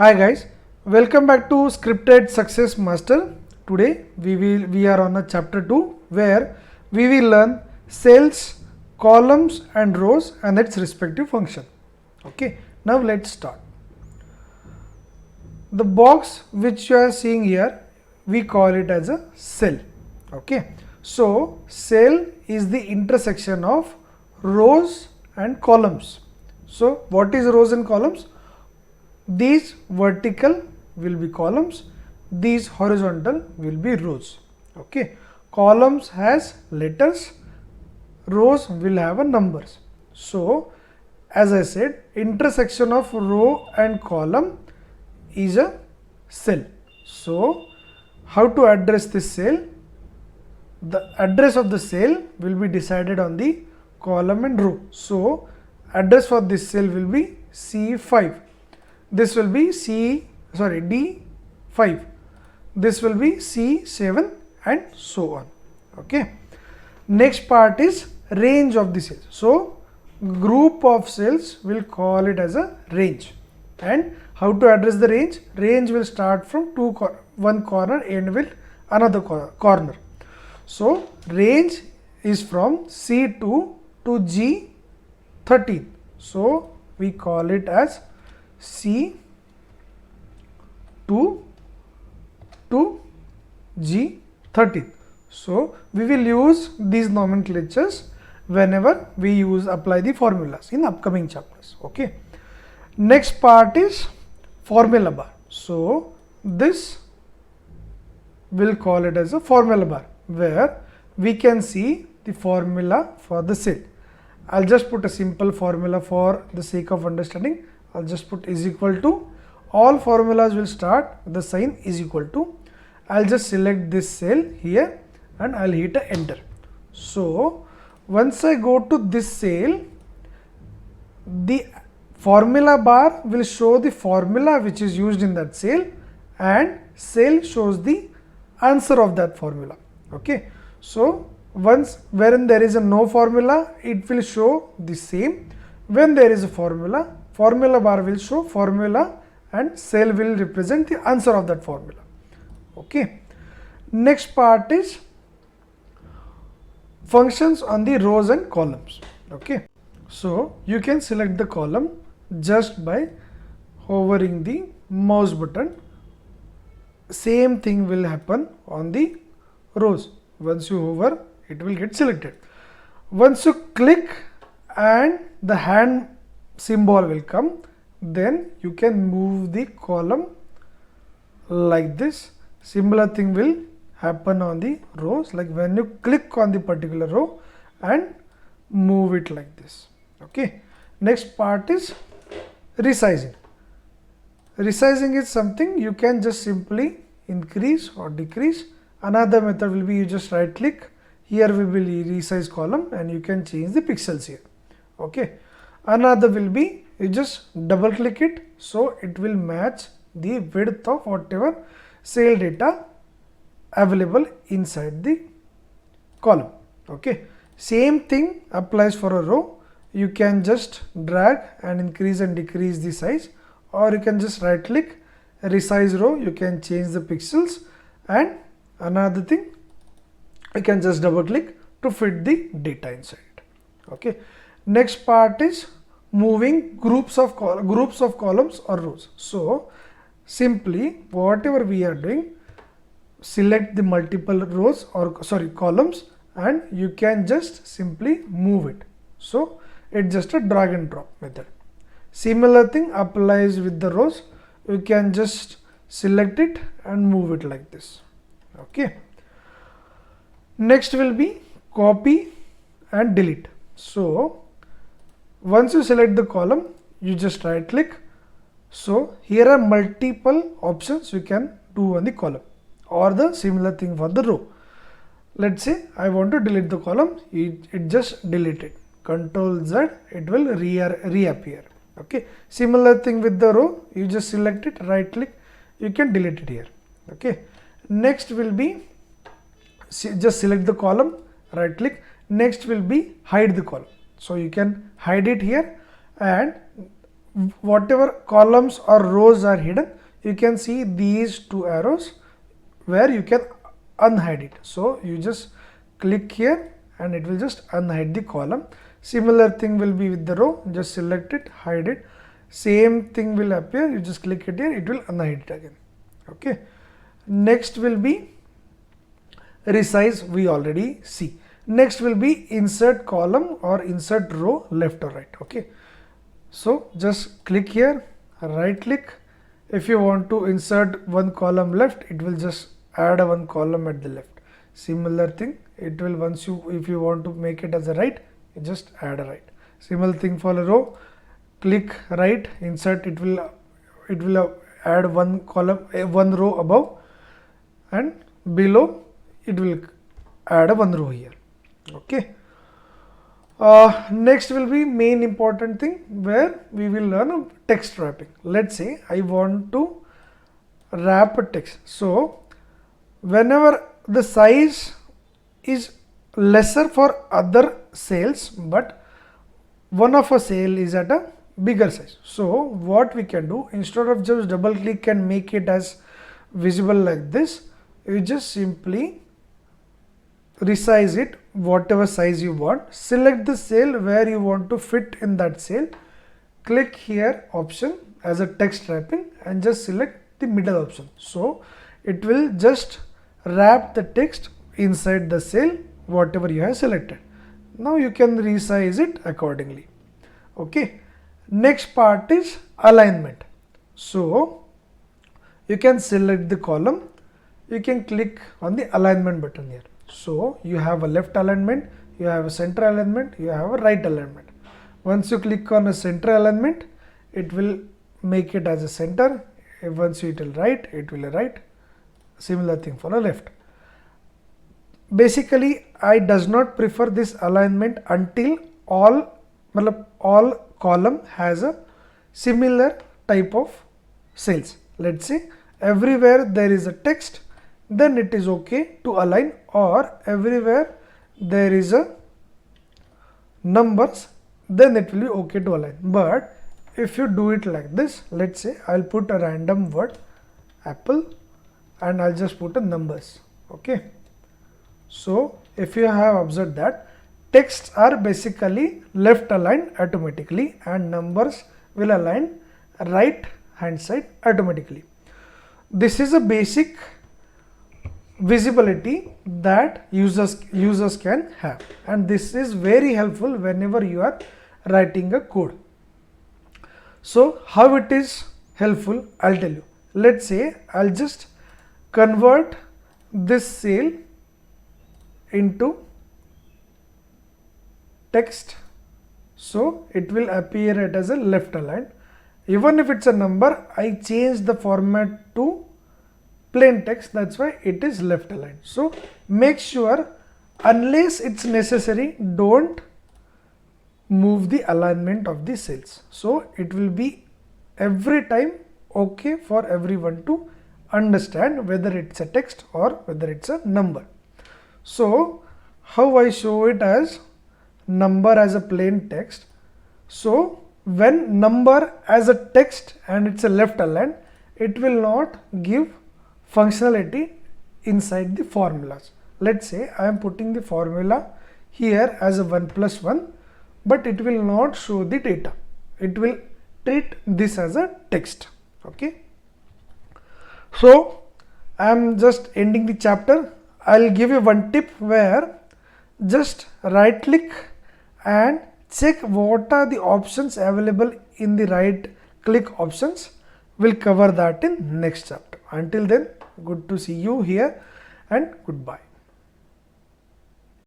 Hi guys, welcome back to Scripted Success Master. Today we are on a chapter 2 where we will learn cells, columns and rows and its respective function. Okay, now let's start. The box which you are seeing here, we call it as a cell. Okay, so cell is the intersection of rows and columns. So what is rows and columns? These vertical will be columns, these horizontal will be rows. Okay, columns has letters, rows will have a numbers. So as I said, intersection of row and column is a cell. So how to address this cell? The address of the cell will be decided on the column and row. So address for this cell will be C5. This will be D5, this will be C7 and so on. Okay. Next part is range of the cells. So group of cells will call it as a range. And how to address the range? Range will start from one corner and will another corner. So range is from C2 to G13. So we call it as C2 to G13. So we will use these nomenclatures whenever we apply the formulas in upcoming chapters. Okay. Next part is formula bar. So this will call it as a formula bar where we can see the formula for the cell. I'll just put a simple formula for the sake of understanding. I'll just put is equal to, all formulas will start with the sign is equal to. I'll just select this cell here and I'll hit a enter. So once I go to this cell, the formula bar will show the formula which is used in that cell and cell shows the answer of that formula. Okay. So once wherein there is a no formula, it will show the same. When there is a formula, formula bar will show formula and cell will represent the answer of that formula. Okay. Next part is functions on the rows and columns. Okay. So you can select the column just by hovering the mouse button. Same thing will happen on the rows. Once you hover, it will get selected. Once you click and the hand symbol will come, then you can move the column like this. Similar thing will happen on the rows, like when you click on the particular row and move it like this. Okay. Next part is resizing. Resizing is something you can just simply increase or decrease. Another method will be you just right click. Here we will resize column and you can change the pixels here. Okay. Another will be you just double click it, so it will match the width of whatever cell data available inside the column. Okay. Same thing applies for a row. You can just drag and increase and decrease the size, or you can just right click, resize row, you can change the pixels, and another thing you can just double click to fit the data inside. Okay. Next part is moving groups of columns or rows. So simply whatever we are doing, select the multiple rows or columns and you can just simply move it. So it's just a drag and drop method. Similar thing applies with the rows. You can just select it and move it like this. Okay. Next will be copy and delete. So once you select the column, you just right click. So here are multiple options you can do on the column, or the similar thing for the row. Let's say I want to delete the column, it just delete it. Control Z, it will reappear. Okay. Similar thing with the row, you just select it, right click, you can delete it here. Okay. Next will be just select the column, right click. Next will be hide the column. So you can hide it here, and whatever columns or rows are hidden, you can see these two arrows where you can unhide it. So you just click here and it will just unhide the column. Similar thing will be with the row, just select it, hide it. Same thing will appear, you just click it here, it will unhide it again. Okay. Next will be resize, we already see. Next will be insert column or insert row left or right. Okay. So just click here, right click. If you want to insert one column left, it will just add a one column at the left. Similar thing, it will once you, if you want to make it as a right, you just add a right. Similar thing for a row, click right, insert, it will add one column, one row above, and below it will add a one row here. Okay. Next will be main important thing where we will learn text wrapping. Let's say I want to wrap a text. So whenever the size is lesser for other cells, but one of a cell is at a bigger size. So what we can do, instead of just double click and make it as visible like this, you just simply resize it whatever size you want. Select the cell where you want to fit in that cell. Click here option as a text wrapping and just select the middle option. So it will just wrap the text inside the cell whatever you have selected. Now you can resize it accordingly. Okay. Next part is alignment. So you can select the column. You can click on the alignment button here. So you have a left alignment, you have a center alignment, you have a right alignment. Once you click on a center alignment, it will make it as a center. Once you tell right, it will right. Similar thing for a left. Basically, I does not prefer this alignment until all column has a similar type of cells. Let's say everywhere there is a text, then it is okay to align, or everywhere there is a numbers, then it will be okay to align. But if you do it like this, let's say I'll put a random word apple and I'll just put a numbers. Okay. So if you have observed that texts are basically left aligned automatically and numbers will align right hand side automatically. This is a basic visibility that users can have, and this is very helpful whenever you are writing a code. So how it is helpful, I'll tell you. Let's say I'll just convert this cell into text, so it will appear it as a left aligned. Even if it's a number, I change the format to plain text, that's why it is left aligned. So make sure, unless it's necessary, don't move the alignment of the cells. So it will be every time okay for everyone to understand whether it's a text or whether it's a number. So how I show it as number as a plain text. So when number as a text and it's a left aligned, it will not give functionality inside the formulas. Let's say I am putting the formula here as a 1 plus 1, but it will not show the data. It will treat this as a text. Okay. So I am just ending the chapter. I'll give you one tip where just right click and check what are the options available in the right click options. We'll cover that in next chapter. Until then, good to see you here and goodbye.